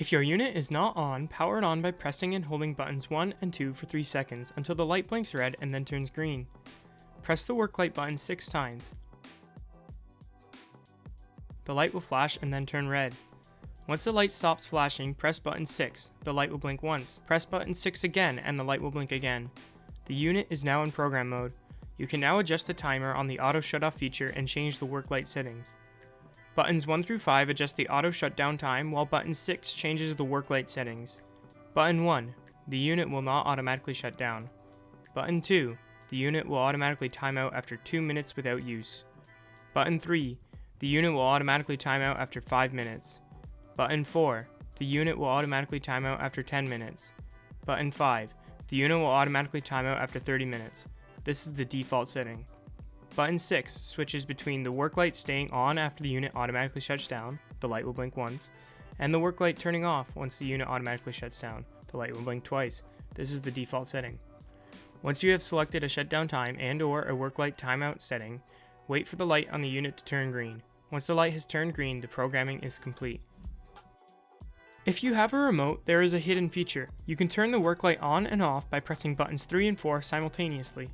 If your unit is not on, power it on by pressing and holding buttons 1 and 2 for 3 seconds until the light blinks red and then turns green. Press the work light button 6 times. The light will flash and then turn red. Once the light stops flashing, press button 6. The light will blink once. Press button 6 again and the light will blink again. The unit is now in program mode. You can now adjust the timer on the auto shutoff feature and change the work light settings. Buttons 1 through 5 adjust the auto shutdown time, while button 6 changes the work light settings. Button 1, the unit will not automatically shut down. Button 2, the unit will automatically time out after 2 minutes without use. Button 3, the unit will automatically time out after 5 minutes. Button 4, the unit will automatically time out after 10 minutes. Button 5, the unit will automatically time out after 30 minutes. This is the default setting. Button 6 switches between the work light staying on after the unit automatically shuts down, the light will blink once, and the work light turning off once the unit automatically shuts down, the light will blink twice. This is the default setting. Once you have selected a shutdown time and/or a work light timeout setting, wait for the light on the unit to turn green. Once the light has turned green, the programming is complete. If you have a remote, there is a hidden feature. You can turn the work light on and off by pressing buttons 3 and 4 simultaneously.